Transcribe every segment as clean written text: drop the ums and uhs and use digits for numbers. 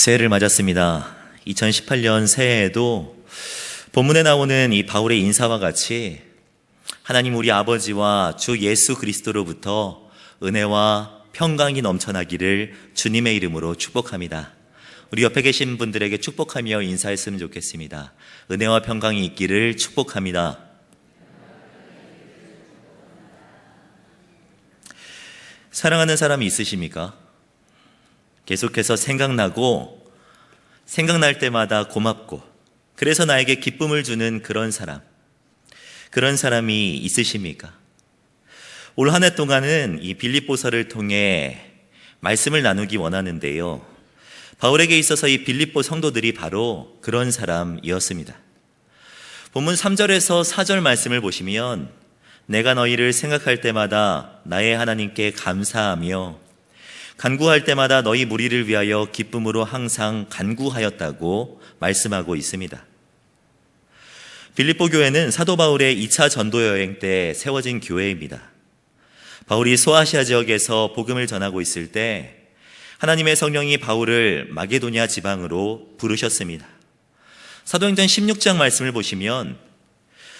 새해를 맞았습니다. 2018년 새해에도 본문에 나오는 이 바울의 인사와 같이 하나님 우리 아버지와 주 예수 그리스도로부터 은혜와 평강이 넘쳐나기를 주님의 이름으로 축복합니다. 우리 옆에 계신 분들에게 축복하며 인사했으면 좋겠습니다. 은혜와 평강이 있기를 축복합니다. 사랑하는 사람이 있으십니까? 계속해서 생각날 때마다 고맙고 그래서 나에게 기쁨을 주는 그런 사람이 있으십니까? 올 한 해 동안은 이 빌립보서를 통해 말씀을 나누기 원하는데요. 바울에게 있어서 이 빌립보 성도들이 바로 그런 사람이었습니다. 본문 3절에서 4절 말씀을 보시면 내가 너희를 생각할 때마다 나의 하나님께 감사하며 간구할 때마다 너희 무리를 위하여 기쁨으로 항상 간구하였다고 말씀하고 있습니다. 빌립보 교회는 사도 바울의 2차 전도 여행 때 세워진 교회입니다. 바울이 소아시아 지역에서 복음을 전하고 있을 때 하나님의 성령이 바울을 마게도냐 지방으로 부르셨습니다. 사도행전 16장 말씀을 보시면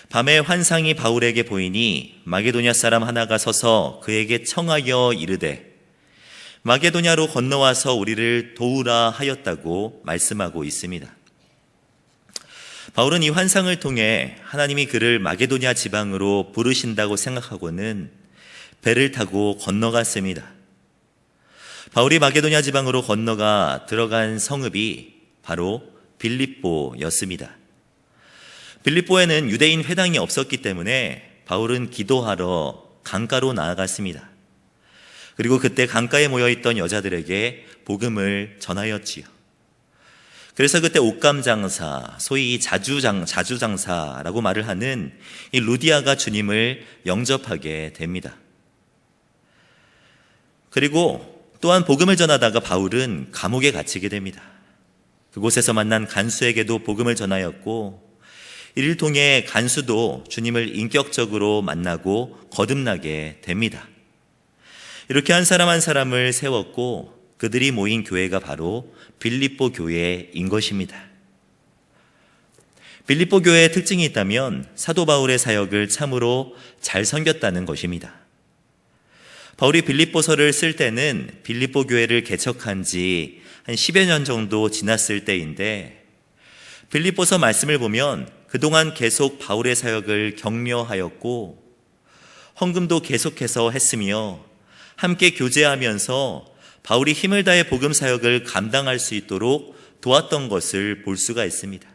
밤에 환상이 바울에게 보이니 마게도냐 사람 하나가 서서 그에게 청하여 이르되 마게도냐로 건너와서 우리를 도우라 하였다고 말씀하고 있습니다. 바울은 이 환상을 통해 하나님이 그를 마게도냐 지방으로 부르신다고 생각하고는 배를 타고 건너갔습니다. 바울이 마게도냐 지방으로 건너가 들어간 성읍이 바로 빌립보였습니다. 빌립보에는 유대인 회당이 없었기 때문에 바울은 기도하러 강가로 나아갔습니다. 그리고 그때 강가에 모여있던 여자들에게 복음을 전하였지요. 그래서 그때 옷감장사, 소위 자주장사라고 말을 하는 이 루디아가 주님을 영접하게 됩니다. 그리고 또한 복음을 전하다가 바울은 감옥에 갇히게 됩니다. 그곳에서 만난 간수에게도 복음을 전하였고 이를 통해 간수도 주님을 인격적으로 만나고 거듭나게 됩니다. 이렇게 한 사람을 세웠고 그들이 모인 교회가 바로 빌립보 교회인 것입니다. 빌립보 교회의 특징이 있다면 사도 바울의 사역을 참으로 잘 섬겼다는 것입니다. 바울이 빌립보서를 쓸 때는 빌립보 교회를 개척한 지 한 10여 년 정도 지났을 때인데 빌립보서 말씀을 보면 그동안 계속 바울의 사역을 격려하였고 헌금도 계속해서 했으며 함께 교제하면서 바울이 힘을 다해 복음 사역을 감당할 수 있도록 도왔던 것을 볼 수가 있습니다.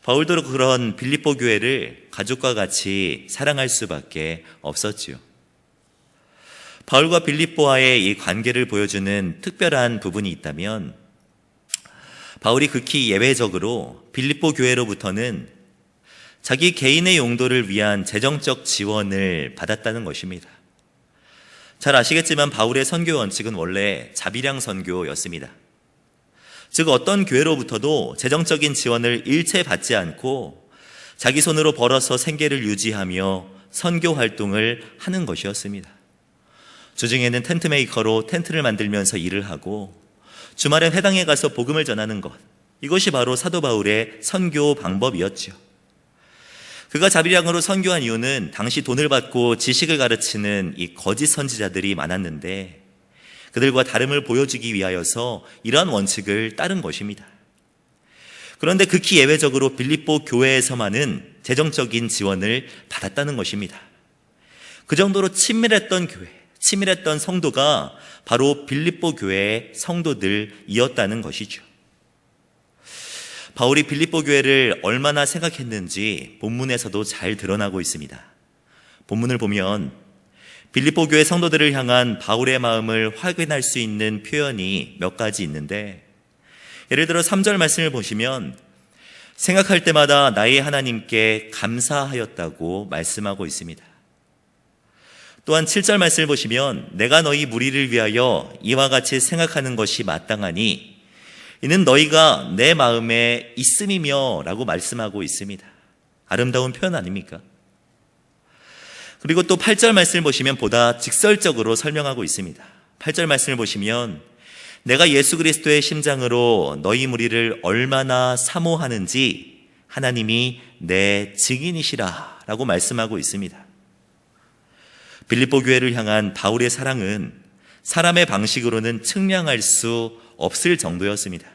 바울도 그런 빌립보 교회를 가족과 같이 사랑할 수밖에 없었지요. 바울과 빌립보와의 이 관계를 보여주는 특별한 부분이 있다면 바울이 극히 예외적으로 빌립보 교회로부터는 자기 개인의 용도를 위한 재정적 지원을 받았다는 것입니다. 잘 아시겠지만 바울의 선교 원칙은 원래 자비량 선교였습니다. 즉 어떤 교회로부터도 재정적인 지원을 일체 받지 않고 자기 손으로 벌어서 생계를 유지하며 선교 활동을 하는 것이었습니다. 주중에는 텐트 메이커로 텐트를 만들면서 일을 하고 주말에 회당에 가서 복음을 전하는 것, 이것이 바로 사도 바울의 선교 방법이었죠. 그가 자비량으로 선교한 이유는 당시 돈을 받고 지식을 가르치는 이 거짓 선지자들이 많았는데 그들과 다름을 보여주기 위하여서 이러한 원칙을 따른 것입니다. 그런데 극히 예외적으로 빌립보 교회에서만은 재정적인 지원을 받았다는 것입니다. 그 정도로 친밀했던 성도가 바로 빌립보 교회의 성도들이었다는 것이죠. 바울이 빌립보 교회를 얼마나 생각했는지 본문에서도 잘 드러나고 있습니다. 본문을 보면 빌립보 교회 성도들을 향한 바울의 마음을 확인할 수 있는 표현이 몇 가지 있는데 예를 들어 3절 말씀을 보시면 생각할 때마다 나의 하나님께 감사하였다고 말씀하고 있습니다. 또한 7절 말씀을 보시면 내가 너희 무리를 위하여 이와 같이 생각하는 것이 마땅하니 이는 너희가 내 마음에 있음이며 라고 말씀하고 있습니다. 아름다운 표현 아닙니까? 그리고 또 8절 말씀을 보시면 보다 직설적으로 설명하고 있습니다. 8절 말씀을 보시면 내가 예수 그리스도의 심장으로 너희 무리를 얼마나 사모하는지 하나님이 내 증인이시라 라고 말씀하고 있습니다. 빌립보 교회를 향한 바울의 사랑은 사람의 방식으로는 측량할 수 없을 정도였습니다.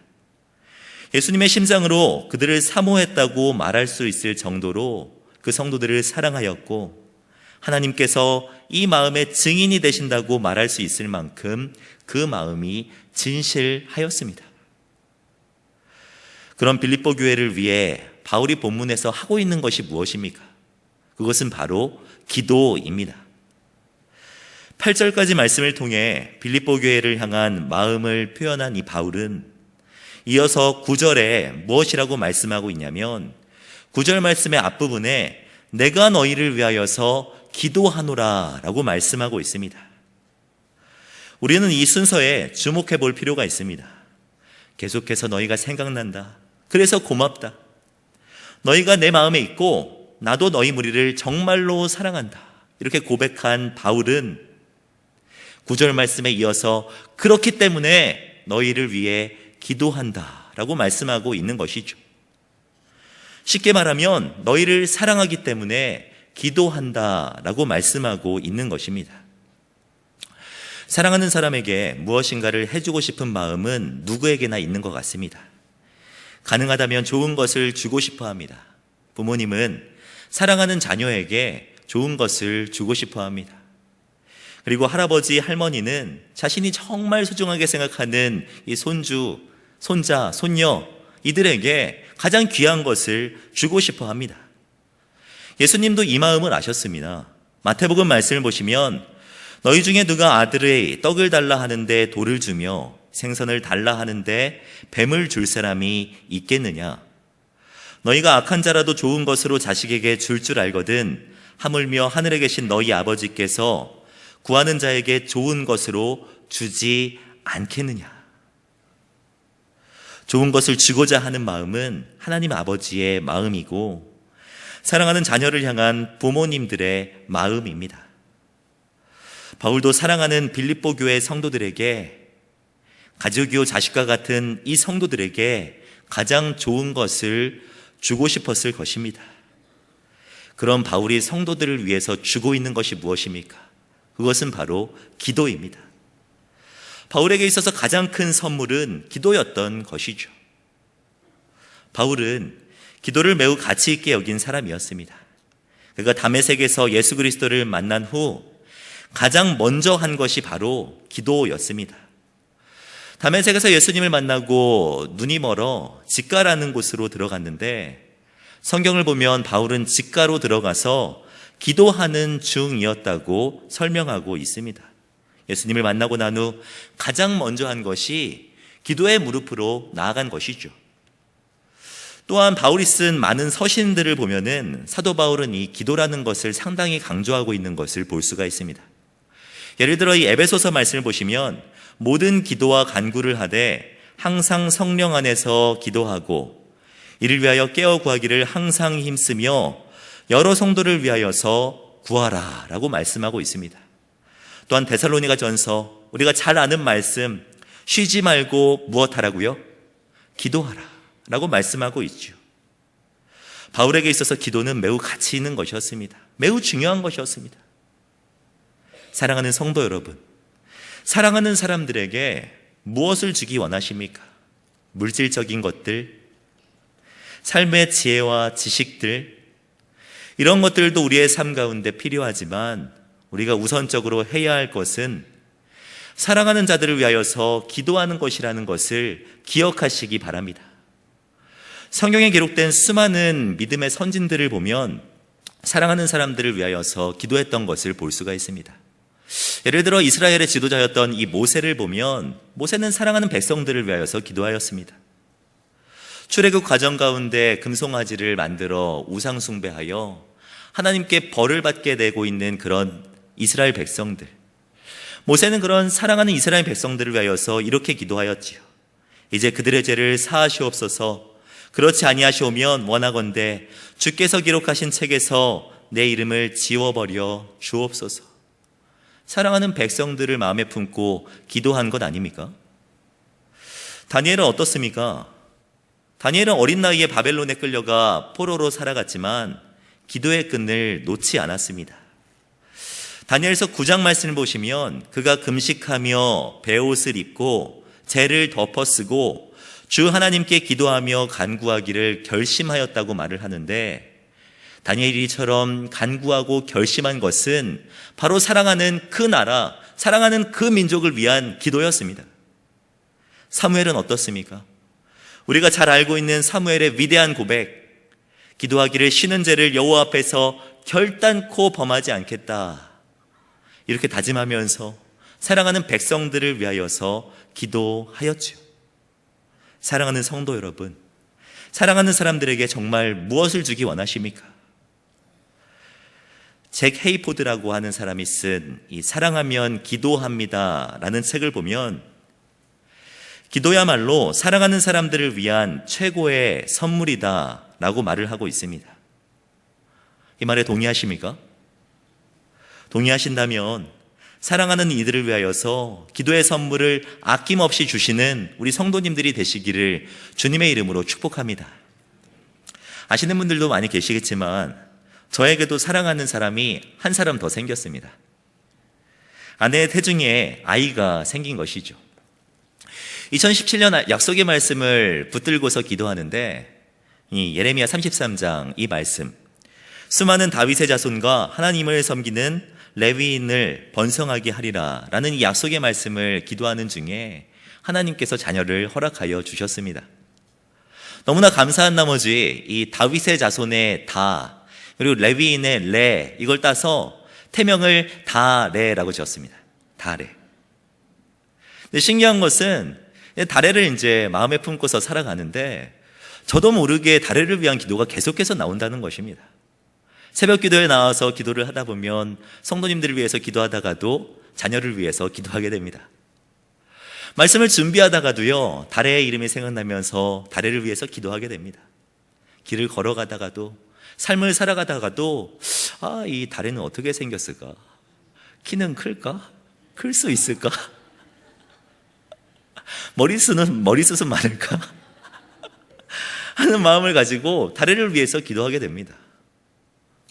예수님의 심장으로 그들을 사모했다고 말할 수 있을 정도로 그 성도들을 사랑하였고, 하나님께서 이 마음의 증인이 되신다고 말할 수 있을 만큼 그 마음이 진실하였습니다. 그런 빌립보 교회를 위해 바울이 본문에서 하고 있는 것이 무엇입니까? 그것은 바로 기도입니다. 8절까지 말씀을 통해 빌립보 교회를 향한 마음을 표현한 이 바울은 이어서 9절에 무엇이라고 말씀하고 있냐면, 9절 말씀의 앞부분에 내가 너희를 위하여서 기도하노라 라고 말씀하고 있습니다. 우리는 이 순서에 주목해 볼 필요가 있습니다. 계속해서 너희가 생각난다, 그래서 고맙다, 너희가 내 마음에 있고 나도 너희 무리를 정말로 사랑한다, 이렇게 고백한 바울은 9절 말씀에 이어서 그렇기 때문에 너희를 위해 기도한다 라고 말씀하고 있는 것이죠. 쉽게 말하면 너희를 사랑하기 때문에 기도한다 라고 말씀하고 있는 것입니다. 사랑하는 사람에게 무엇인가를 해주고 싶은 마음은 누구에게나 있는 것 같습니다. 가능하다면 좋은 것을 주고 싶어 합니다. 부모님은 사랑하는 자녀에게 좋은 것을 주고 싶어 합니다. 그리고 할아버지, 할머니는 자신이 정말 소중하게 생각하는 이 손주, 손자, 손녀, 이들에게 가장 귀한 것을 주고 싶어 합니다. 예수님도 이 마음을 아셨습니다. 마태복음 말씀을 보시면 너희 중에 누가 아들의 떡을 달라 하는데 돌을 주며 생선을 달라 하는데 뱀을 줄 사람이 있겠느냐? 너희가 악한 자라도 좋은 것으로 자식에게 줄 줄 알거든 하물며 하늘에 계신 너희 아버지께서 구하는 자에게 좋은 것으로 주지 않겠느냐? 좋은 것을 주고자 하는 마음은 하나님 아버지의 마음이고 사랑하는 자녀를 향한 부모님들의 마음입니다. 바울도 사랑하는 빌립보 교회 성도들에게, 가족이요 자식과 같은 이 성도들에게 가장 좋은 것을 주고 싶었을 것입니다. 그런 바울이 성도들을 위해서 주고 있는 것이 무엇입니까? 그것은 바로 기도입니다. 바울에게 있어서 가장 큰 선물은 기도였던 것이죠. 바울은 기도를 매우 가치 있게 여긴 사람이었습니다. 그가 다메섹에서 예수 그리스도를 만난 후 가장 먼저 한 것이 바로 기도였습니다. 다메섹에서 예수님을 만나고 눈이 멀어 직가라는 곳으로 들어갔는데, 성경을 보면 바울은 직가로 들어가서 기도하는 중이었다고 설명하고 있습니다. 예수님을 만나고 난 후 가장 먼저 한 것이 기도의 무릎으로 나아간 것이죠. 또한 바울이 쓴 많은 서신들을 보면은 사도 바울은 이 기도라는 것을 상당히 강조하고 있는 것을 볼 수가 있습니다. 예를 들어 이 에베소서 말씀을 보시면 모든 기도와 간구를 하되 항상 성령 안에서 기도하고 이를 위하여 깨어 구하기를 항상 힘쓰며 여러 성도를 위하여서 구하라 라고 말씀하고 있습니다. 또한 데살로니가 전서, 우리가 잘 아는 말씀, 쉬지 말고 무엇하라고요? 기도하라 라고 말씀하고 있죠. 바울에게 있어서 기도는 매우 가치 있는 것이었습니다. 매우 중요한 것이었습니다. 사랑하는 성도 여러분, 사랑하는 사람들에게 무엇을 주기 원하십니까? 물질적인 것들, 삶의 지혜와 지식들, 이런 것들도 우리의 삶 가운데 필요하지만 우리가 우선적으로 해야 할 것은 사랑하는 자들을 위하여서 기도하는 것이라는 것을 기억하시기 바랍니다. 성경에 기록된 수많은 믿음의 선진들을 보면 사랑하는 사람들을 위하여서 기도했던 것을 볼 수가 있습니다. 예를 들어 이스라엘의 지도자였던 이 모세를 보면 모세는 사랑하는 백성들을 위하여서 기도하였습니다. 출애굽 과정 가운데 금송아지를 만들어 우상 숭배하여 하나님께 벌을 받게 되고 있는 그런 이스라엘 백성들, 모세는 그런 사랑하는 이스라엘 백성들을 위하여서 이렇게 기도하였지요. 이제 그들의 죄를 사하시옵소서. 그렇지 아니하시오면 원하건대 주께서 기록하신 책에서 내 이름을 지워버려 주옵소서. 사랑하는 백성들을 마음에 품고 기도한 것 아닙니까? 다니엘은 어떻습니까? 다니엘은 어린 나이에 바벨론에 끌려가 포로로 살아갔지만 기도의 끈을 놓지 않았습니다. 다니엘서 9장 말씀을 보시면 그가 금식하며 베옷을 입고 재를 덮어쓰고 주 하나님께 기도하며 간구하기를 결심하였다고 말을 하는데, 다니엘이처럼 간구하고 결심한 것은 바로 사랑하는 그 나라, 사랑하는 그 민족을 위한 기도였습니다. 사무엘은 어떻습니까? 우리가 잘 알고 있는 사무엘의 위대한 고백, 기도하기를 쉬는 죄를 여호와 앞에서 결단코 범하지 않겠다, 이렇게 다짐하면서 사랑하는 백성들을 위하여서 기도하였죠. 사랑하는 성도 여러분, 사랑하는 사람들에게 정말 무엇을 주기 원하십니까? 잭 헤이포드라고 하는 사람이 쓴 이 사랑하면 기도합니다 라는 책을 보면, 기도야말로 사랑하는 사람들을 위한 최고의 선물이다 라고 말을 하고 있습니다. 이 말에 동의하십니까? 동의하신다면 사랑하는 이들을 위하여서 기도의 선물을 아낌없이 주시는 우리 성도님들이 되시기를 주님의 이름으로 축복합니다. 아시는 분들도 많이 계시겠지만 저에게도 사랑하는 사람이 한 사람 더 생겼습니다. 아내의 태중에 아이가 생긴 것이죠. 2017년 약속의 말씀을 붙들고서 기도하는데, 이 예레미야 33장 이 말씀, 수많은 다윗의 자손과 하나님을 섬기는 레위인을 번성하게 하리라 라는 이 약속의 말씀을 기도하는 중에 하나님께서 자녀를 허락하여 주셨습니다. 너무나 감사한 나머지 이 다윗의 자손의 다, 그리고 레위인의 레, 이걸 따서 태명을 다레라고 지었습니다. 다레. 근데 신기한 것은 다레를 이제 마음에 품고서 살아가는데 저도 모르게 다레를 위한 기도가 계속해서 나온다는 것입니다. 새벽 기도에 나와서 기도를 하다 보면 성도님들을 위해서 기도하다가도 자녀를 위해서 기도하게 됩니다. 말씀을 준비하다가도요, 다레의 이름이 생각나면서 다레를 위해서 기도하게 됩니다. 길을 걸어가다가도, 삶을 살아가다가도, 이 다레는 어떻게 생겼을까? 키는 클까? 클 수 있을까? 머리숱은 많을까? 하는 마음을 가지고 다레를 위해서 기도하게 됩니다.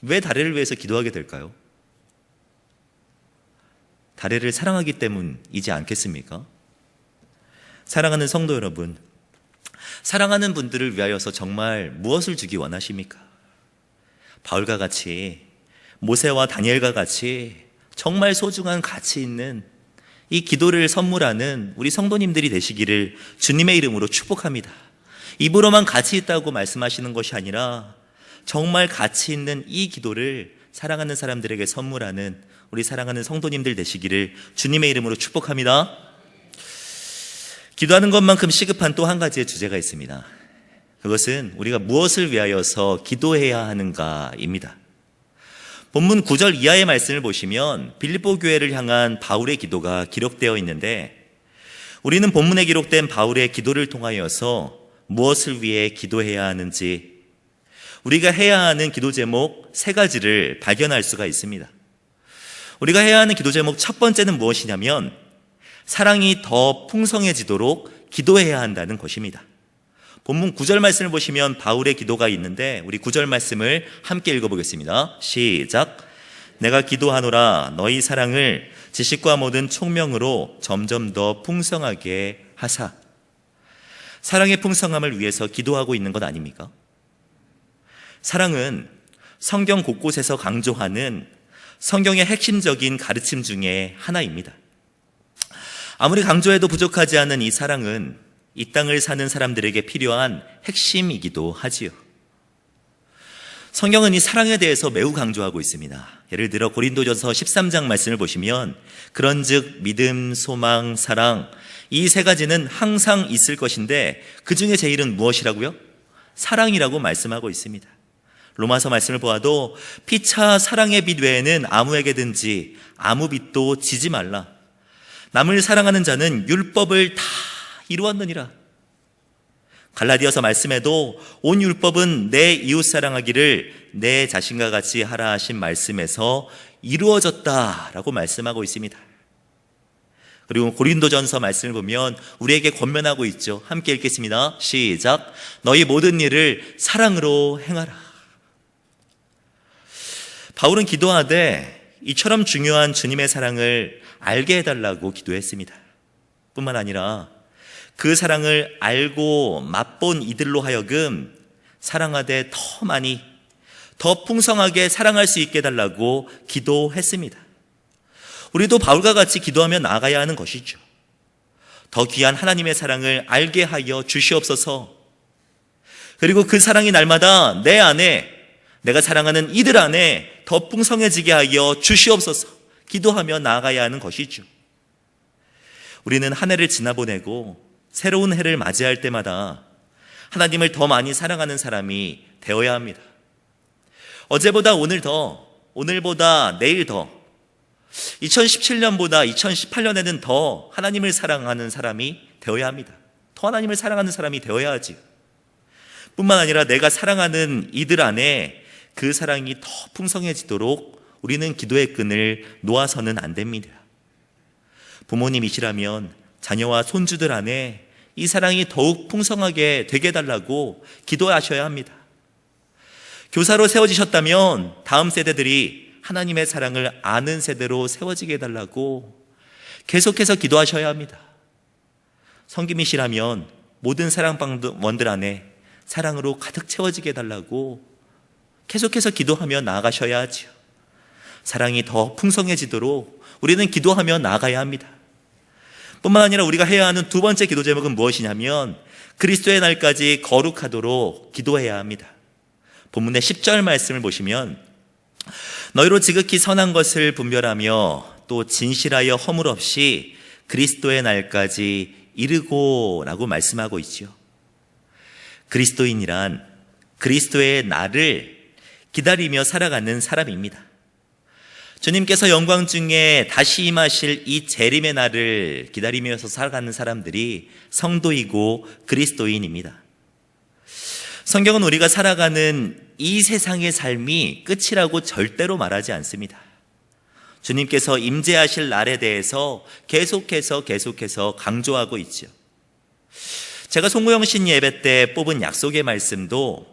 왜 다레를 위해서 기도하게 될까요? 다레를 사랑하기 때문이지 않겠습니까? 사랑하는 성도 여러분, 사랑하는 분들을 위하여서 정말 무엇을 주기 원하십니까? 바울과 같이, 모세와 다니엘과 같이 정말 소중한 가치 있는 이 기도를 선물하는 우리 성도님들이 되시기를 주님의 이름으로 축복합니다. 입으로만 가치 있다고 말씀하시는 것이 아니라 정말 가치 있는 이 기도를 사랑하는 사람들에게 선물하는 우리 사랑하는 성도님들 되시기를 주님의 이름으로 축복합니다. 기도하는 것만큼 시급한 또 한 가지의 주제가 있습니다. 그것은 우리가 무엇을 위하여서 기도해야 하는가입니다. 본문 9절 이하의 말씀을 보시면 빌립보 교회를 향한 바울의 기도가 기록되어 있는데, 우리는 본문에 기록된 바울의 기도를 통하여서 무엇을 위해 기도해야 하는지, 우리가 해야 하는 기도 제목 3가지를 발견할 수가 있습니다. 우리가 해야 하는 기도 제목 첫 번째는 무엇이냐면, 사랑이 더 풍성해지도록 기도해야 한다는 것입니다. 본문 9절 말씀을 보시면 바울의 기도가 있는데, 우리 9절 말씀을 함께 읽어보겠습니다. 시작. 내가 기도하노라 너희 사랑을 지식과 모든 총명으로 점점 더 풍성하게 하사. 사랑의 풍성함을 위해서 기도하고 있는 것 아닙니까? 사랑은 성경 곳곳에서 강조하는 성경의 핵심적인 가르침 중에 하나입니다. 아무리 강조해도 부족하지 않은 이 사랑은 이 땅을 사는 사람들에게 필요한 핵심이기도 하지요. 성경은 이 사랑에 대해서 매우 강조하고 있습니다. 예를 들어 고린도전서 13장 말씀을 보시면, 그런즉 믿음, 소망, 사랑, 이 3가지는 항상 있을 것인데 그 중에 제일은 무엇이라고요? 사랑이라고 말씀하고 있습니다. 로마서 말씀을 보아도 피차 사랑의 빛 외에는 아무에게든지 아무 빛도 지지 말라. 남을 사랑하는 자는 율법을 다 이루었느니라. 갈라디아서 말씀에도 온 율법은 내 이웃 사랑하기를 내 자신과 같이 하라 하신 말씀에서 이루어졌다라고 말씀하고 있습니다. 그리고 고린도전서 말씀을 보면 우리에게 권면하고 있죠. 함께 읽겠습니다. 시작. 너희 모든 일을 사랑으로 행하라. 바울은 기도하되 이처럼 중요한 주님의 사랑을 알게 해달라고 기도했습니다. 뿐만 아니라 그 사랑을 알고 맛본 이들로 하여금 사랑하되 더 많이, 더 풍성하게 사랑할 수 있게 해달라고 기도했습니다. 우리도 바울과 같이 기도하며 나아가야 하는 것이죠. 더 귀한 하나님의 사랑을 알게 하여 주시옵소서. 그리고 그 사랑이 날마다 내 안에, 내가 사랑하는 이들 안에 더 풍성해지게 하여 주시옵소서. 기도하며 나아가야 하는 것이죠. 우리는 한 해를 지나보내고 새로운 해를 맞이할 때마다 하나님을 더 많이 사랑하는 사람이 되어야 합니다. 어제보다 오늘 더, 오늘보다 내일 더, 2017년보다 2018년에는 더 하나님을 사랑하는 사람이 되어야 합니다. 더 하나님을 사랑하는 사람이 되어야 하지. 뿐만 아니라 내가 사랑하는 이들 안에 그 사랑이 더 풍성해지도록 우리는 기도의 끈을 놓아서는 안 됩니다. 부모님이시라면 자녀와 손주들 안에 이 사랑이 더욱 풍성하게 되게 해달라고 기도하셔야 합니다. 교사로 세워지셨다면 다음 세대들이 하나님의 사랑을 아는 세대로 세워지게 해달라고 계속해서 기도하셔야 합니다. 성김이시라면 모든 사랑방원들 안에 사랑으로 가득 채워지게 해달라고 계속해서 기도하며 나아가셔야 하지요. 사랑이 더 풍성해지도록 우리는 기도하며 나아가야 합니다. 뿐만 아니라 우리가 해야 하는 두 번째 기도 제목은 무엇이냐면 그리스도의 날까지 거룩하도록 기도해야 합니다. 본문의 10절 말씀을 보시면 너희로 지극히 선한 것을 분별하며 또 진실하여 허물 없이 그리스도의 날까지 이르고 라고 말씀하고 있죠. 그리스도인이란 그리스도의 날을 기다리며 살아가는 사람입니다. 주님께서 영광 중에 다시 임하실 이 재림의 날을 기다리면서 살아가는 사람들이 성도이고 그리스도인입니다. 성경은 우리가 살아가는 이 세상의 삶이 끝이라고 절대로 말하지 않습니다. 주님께서 임재하실 날에 대해서 계속해서 강조하고 있죠. 제가 송구영 신 예배 때 뽑은 약속의 말씀도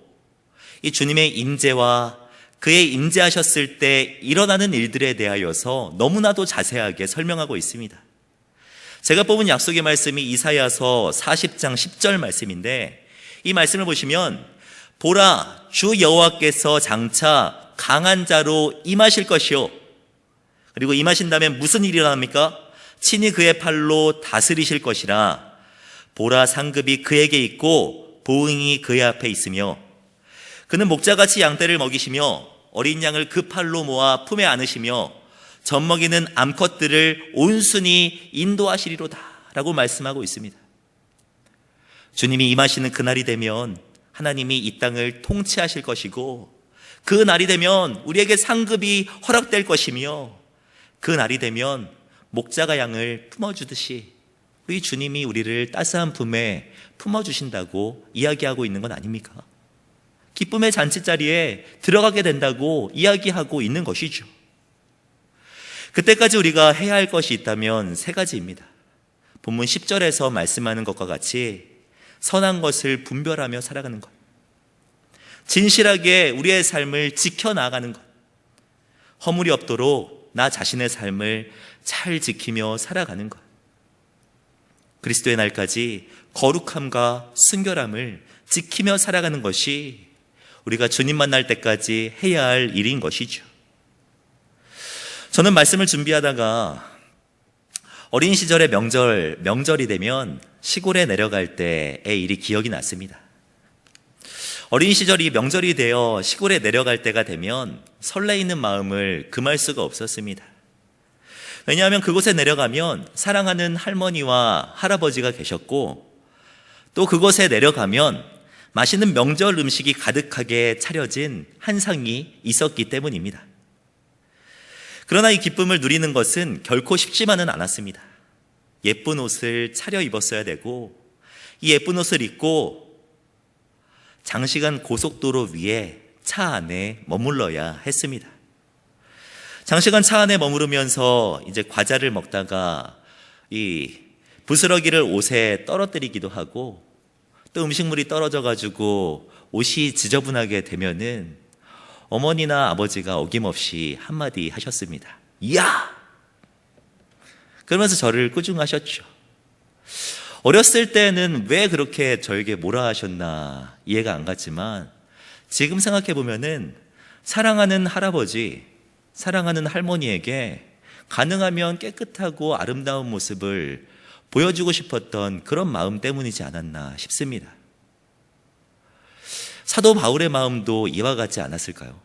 이 주님의 임재와 그의 임재하셨을 때 일어나는 일들에 대하여서 너무나도 자세하게 설명하고 있습니다. 제가 뽑은 약속의 말씀이 이사야서 40장 10절 말씀인데 이 말씀을 보시면 보라 주 여호와께서 장차 강한 자로 임하실 것이요. 그리고 임하신 다음에 무슨 일이 일어납니까? 친히 그의 팔로 다스리실 것이라. 보라 상급이 그에게 있고 보응이 그의 앞에 있으며 그는 목자같이 양떼를 먹이시며 어린 양을 그 팔로 모아 품에 안으시며 젖먹이는 암컷들을 온순히 인도하시리로다 라고 말씀하고 있습니다. 주님이 임하시는 그날이 되면 하나님이 이 땅을 통치하실 것이고 그 날이 되면 우리에게 상급이 허락될 것이며 그 날이 되면 목자가 양을 품어주듯이 우리 주님이 우리를 따스한 품에 품어주신다고 이야기하고 있는 건 아닙니까? 기쁨의 잔치자리에 들어가게 된다고 이야기하고 있는 것이죠. 그때까지 우리가 해야 할 것이 있다면 세 가지입니다. 본문 10절에서 말씀하는 것과 같이 선한 것을 분별하며 살아가는 것, 진실하게 우리의 삶을 지켜나가는 것, 허물이 없도록 나 자신의 삶을 잘 지키며 살아가는 것, 그리스도의 날까지 거룩함과 순결함을 지키며 살아가는 것이 우리가 주님 만날 때까지 해야 할 일인 것이죠. 저는 말씀을 준비하다가 어린 시절의 명절이 되면 시골에 내려갈 때의 일이 기억이 났습니다. 어린 시절이 명절이 되어 시골에 내려갈 때가 되면 설레이는 마음을 금할 수가 없었습니다. 왜냐하면 그곳에 내려가면 사랑하는 할머니와 할아버지가 계셨고 또 그곳에 내려가면 맛있는 명절 음식이 가득하게 차려진 한상이 있었기 때문입니다. 그러나 이 기쁨을 누리는 것은 결코 쉽지만은 않았습니다. 예쁜 옷을 차려 입었어야 되고 이 예쁜 옷을 입고 장시간 고속도로 위에 차 안에 머물러야 했습니다. 장시간 차 안에 머무르면서 이제 과자를 먹다가 이 부스러기를 옷에 떨어뜨리기도 하고, 또 음식물이 떨어져가지고 옷이 지저분하게 되면은 어머니나 아버지가 어김없이 한마디 하셨습니다. 야! 그러면서 저를 꾸중하셨죠. 어렸을 때는 왜 그렇게 저에게 뭐라 하셨나 이해가 안 갔지만, 지금 생각해 보면은 사랑하는 할아버지, 사랑하는 할머니에게 가능하면 깨끗하고 아름다운 모습을 보여주고 싶었던 그런 마음 때문이지 않았나 싶습니다. 사도 바울의 마음도 이와 같지 않았을까요?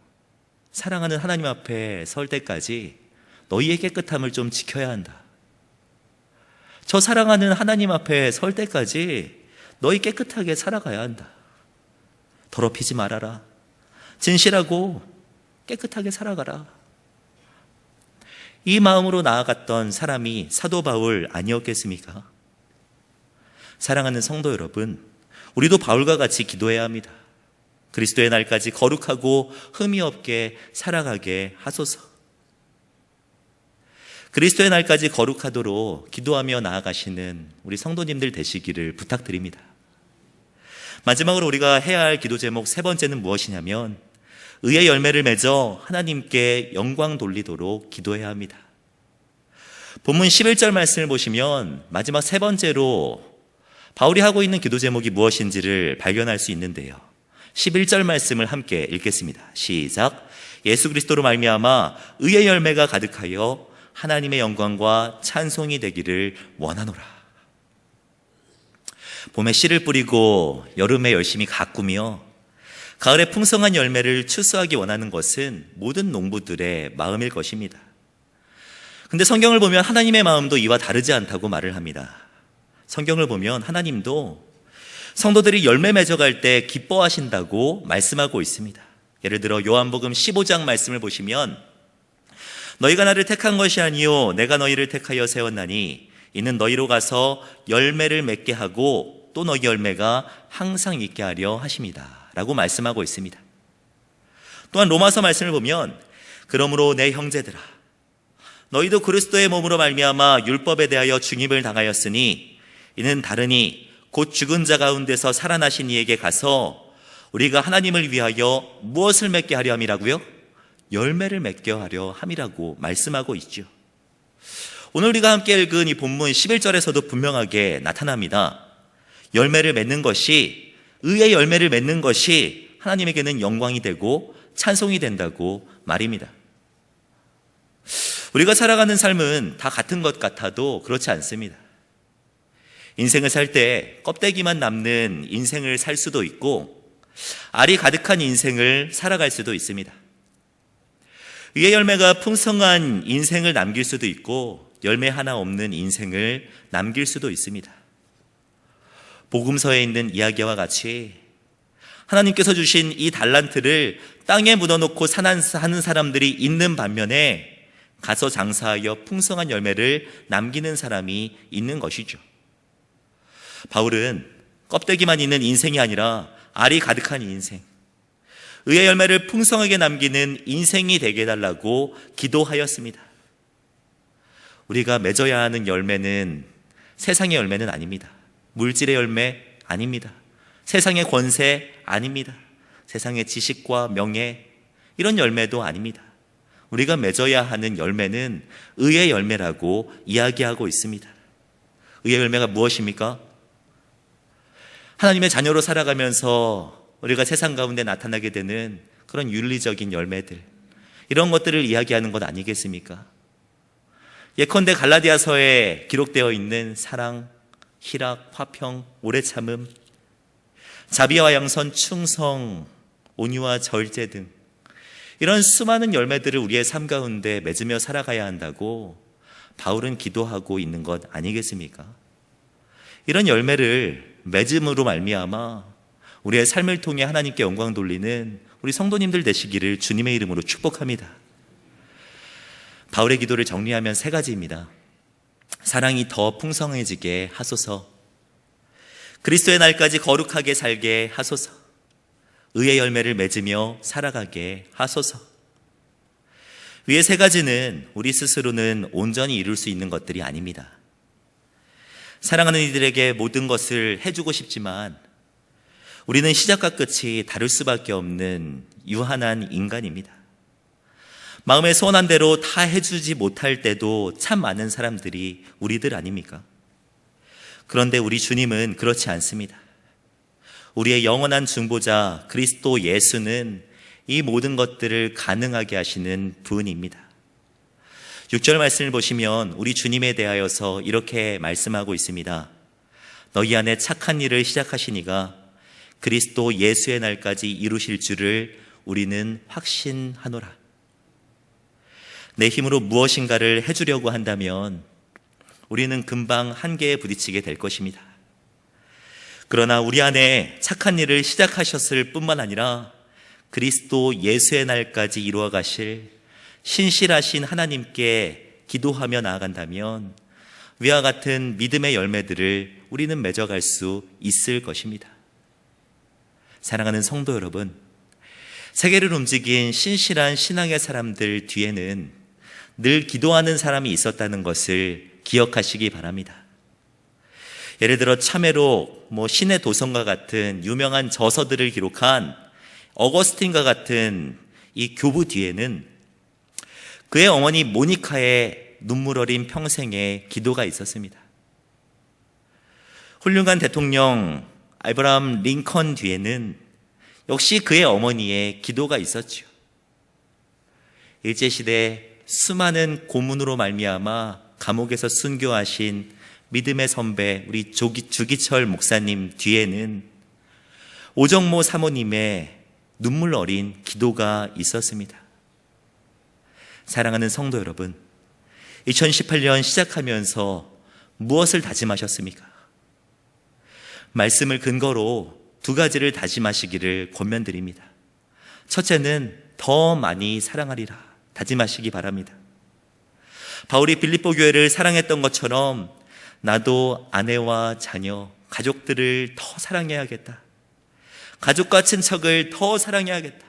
사랑하는 하나님 앞에 설 때까지 너희의 깨끗함을 좀 지켜야 한다. 저 사랑하는 하나님 앞에 설 때까지 너희 깨끗하게 살아가야 한다. 더럽히지 말아라. 진실하고 깨끗하게 살아가라. 이 마음으로 나아갔던 사람이 사도 바울 아니었겠습니까? 사랑하는 성도 여러분, 우리도 바울과 같이 기도해야 합니다. 그리스도의 날까지 거룩하고 흠이 없게 살아가게 하소서. 그리스도의 날까지 거룩하도록 기도하며 나아가시는 우리 성도님들 되시기를 부탁드립니다. 마지막으로 우리가 해야 할 기도 제목 세 번째는 무엇이냐면, 의의 열매를 맺어 하나님께 영광 돌리도록 기도해야 합니다. 본문 11절 말씀을 보시면 마지막 세 번째로 바울이 하고 있는 기도 제목이 무엇인지를 발견할 수 있는데요. 11절 말씀을 함께 읽겠습니다. 시작. 예수 그리스도로 말미암아 의의 열매가 가득하여 하나님의 영광과 찬송이 되기를 원하노라. 봄에 씨를 뿌리고 여름에 열심히 가꾸며 가을에 풍성한 열매를 추수하기 원하는 것은 모든 농부들의 마음일 것입니다. 근데 성경을 보면 하나님의 마음도 이와 다르지 않다고 말을 합니다. 성경을 보면 하나님도 성도들이 열매 맺어갈 때 기뻐하신다고 말씀하고 있습니다. 예를 들어 요한복음 15장 말씀을 보시면, 너희가 나를 택한 것이 아니요 내가 너희를 택하여 세웠나니 이는 너희로 가서 열매를 맺게 하고 또 너희 열매가 항상 있게 하려 하심이다 라고 말씀하고 있습니다. 또한 로마서 말씀을 보면, 그러므로 내 형제들아 너희도 그리스도의 몸으로 말미암아 율법에 대하여 중임을 당하였으니 이는 다르니 곧 죽은 자 가운데서 살아나신 이에게 가서 우리가 하나님을 위하여 무엇을 맺게 하려 함이라고요? 열매를 맺게 하려 함이라고 말씀하고 있죠. 오늘 우리가 함께 읽은 이 본문 11절에서도 분명하게 나타납니다. 열매를 맺는 것이, 의의 열매를 맺는 것이 하나님에게는 영광이 되고 찬송이 된다고 말입니다. 우리가 살아가는 삶은 다 같은 것 같아도 그렇지 않습니다. 인생을 살 때 껍데기만 남는 인생을 살 수도 있고, 알이 가득한 인생을 살아갈 수도 있습니다. 의의 열매가 풍성한 인생을 남길 수도 있고, 열매 하나 없는 인생을 남길 수도 있습니다. 복음서에 있는 이야기와 같이 하나님께서 주신 이 달란트를 땅에 묻어놓고 사는 사람들이 있는 반면에 가서 장사하여 풍성한 열매를 남기는 사람이 있는 것이죠. 바울은 껍데기만 있는 인생이 아니라 알이 가득한 인생, 의의 열매를 풍성하게 남기는 인생이 되게 해달라고 기도하였습니다. 우리가 맺어야 하는 열매는 세상의 열매는 아닙니다. 물질의 열매 아닙니다. 세상의 권세 아닙니다. 세상의 지식과 명예, 이런 열매도 아닙니다. 우리가 맺어야 하는 열매는 의의 열매라고 이야기하고 있습니다. 의의 열매가 무엇입니까? 하나님의 자녀로 살아가면서 우리가 세상 가운데 나타나게 되는 그런 윤리적인 열매들, 이런 것들을 이야기하는 것 아니겠습니까? 예컨대 갈라디아서에 기록되어 있는 사랑, 희락, 화평, 오래 참음, 자비와 양선, 충성, 온유와 절제 등 이런 수많은 열매들을 우리의 삶 가운데 맺으며 살아가야 한다고 바울은 기도하고 있는 것 아니겠습니까? 이런 열매를 맺음으로 말미암아 우리의 삶을 통해 하나님께 영광 돌리는 우리 성도님들 되시기를 주님의 이름으로 축복합니다. 바울의 기도를 정리하면 세 가지입니다. 사랑이 더 풍성해지게 하소서, 그리스도의 날까지 거룩하게 살게 하소서, 의의 열매를 맺으며 살아가게 하소서. 위의 세 가지는 우리 스스로는 온전히 이룰 수 있는 것들이 아닙니다. 사랑하는 이들에게 모든 것을 해주고 싶지만 우리는 시작과 끝이 다를 수밖에 없는 유한한 인간입니다. 마음에 소원한 대로 다 해주지 못할 때도 참 많은 사람들이 우리들 아닙니까? 그런데 우리 주님은 그렇지 않습니다. 우리의 영원한 중보자 그리스도 예수는 이 모든 것들을 가능하게 하시는 분입니다. 6절 말씀을 보시면 우리 주님에 대하여서 이렇게 말씀하고 있습니다. 너희 안에 착한 일을 시작하시니가 그리스도 예수의 날까지 이루실 줄을 우리는 확신하노라. 내 힘으로 무엇인가를 해주려고 한다면 우리는 금방 한계에 부딪히게 될 것입니다. 그러나 우리 안에 착한 일을 시작하셨을 뿐만 아니라 그리스도 예수의 날까지 이루어 가실 신실하신 하나님께 기도하며 나아간다면 위와 같은 믿음의 열매들을 우리는 맺어갈 수 있을 것입니다. 사랑하는 성도 여러분, 세계를 움직인 신실한 신앙의 사람들 뒤에는 늘 기도하는 사람이 있었다는 것을 기억하시기 바랍니다. 예를 들어 참회로 신의 도성과 같은 유명한 저서들을 기록한 어거스틴과 같은 이 교부 뒤에는 그의 어머니 모니카의 눈물 어린 평생의 기도가 있었습니다. 훌륭한 대통령 아브라함 링컨 뒤에는 역시 그의 어머니의 기도가 있었죠. 일제시대 수많은 고문으로 말미암아 감옥에서 순교하신 믿음의 선배 우리 주기철 목사님 뒤에는 오정모 사모님의 눈물 어린 기도가 있었습니다. 사랑하는 성도 여러분, 2018년 시작하면서 무엇을 다짐하셨습니까? 말씀을 근거로 두 가지를 다짐하시기를 권면드립니다. 첫째는 더 많이 사랑하리라 다짐하시기 바랍니다. 바울이 빌립보 교회를 사랑했던 것처럼 나도 아내와 자녀, 가족들을 더 사랑해야겠다. 가족과 친척을 더 사랑해야겠다.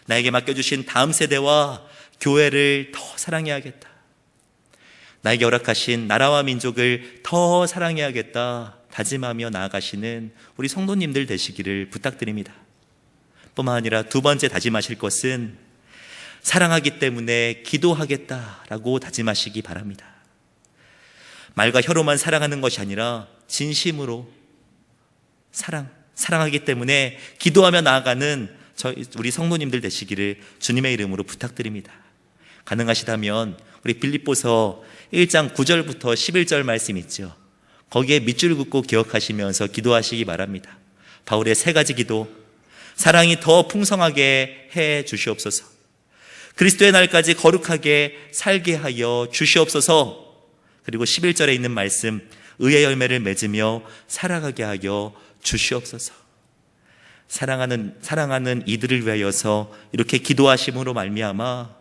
나에게 맡겨주신 다음 세대와 교회를 더 사랑해야겠다. 나에게 허락하신 나라와 민족을 더 사랑해야겠다 다짐하며 나아가시는 우리 성도님들 되시기를 부탁드립니다. 뿐만 아니라 두 번째 다짐하실 것은 사랑하기 때문에 기도하겠다라고 다짐하시기 바랍니다. 말과 혀로만 사랑하는 것이 아니라 진심으로 사랑하기 때문에 기도하며 나아가는 우리 성도님들 되시기를 주님의 이름으로 부탁드립니다. 가능하시다면 우리 빌립보서 1장 9절부터 11절 말씀 있죠. 거기에 밑줄 긋고 기억하시면서 기도하시기 바랍니다. 바울의 세 가지 기도, 사랑이 더 풍성하게 해 주시옵소서, 그리스도의 날까지 거룩하게 살게 하여 주시옵소서, 그리고 11절에 있는 말씀, 의의 열매를 맺으며 살아가게 하여 주시옵소서. 사랑하는 이들을 위하여서 이렇게 기도하심으로 말미암아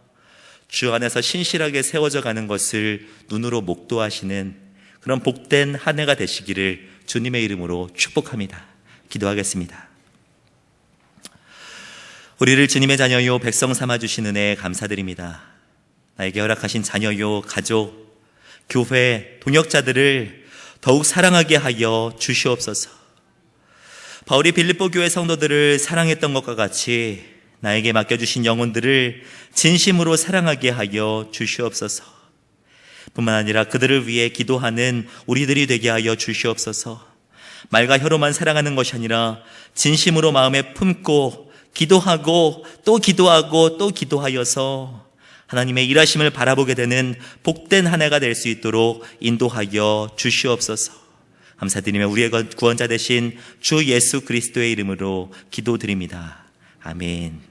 주 안에서 신실하게 세워져 가는 것을 눈으로 목도하시는 그런 복된 한 해가 되시기를 주님의 이름으로 축복합니다. 기도하겠습니다. 우리를 주님의 자녀요 백성 삼아주신 은혜에 감사드립니다. 나에게 허락하신 자녀요 가족, 교회, 동역자들을 더욱 사랑하게 하여 주시옵소서. 바울이 빌립보 교회 성도들을 사랑했던 것과 같이 나에게 맡겨주신 영혼들을 진심으로 사랑하게 하여 주시옵소서. 뿐만 아니라 그들을 위해 기도하는 우리들이 되게 하여 주시옵소서. 말과 혀로만 사랑하는 것이 아니라 진심으로 마음에 품고 기도하고 또 기도하고 또 기도하여서 하나님의 일하심을 바라보게 되는 복된 한 해가 될 수 있도록 인도하여 주시옵소서. 감사드리며 우리의 구원자 되신 주 예수 그리스도의 이름으로 기도드립니다. 아멘.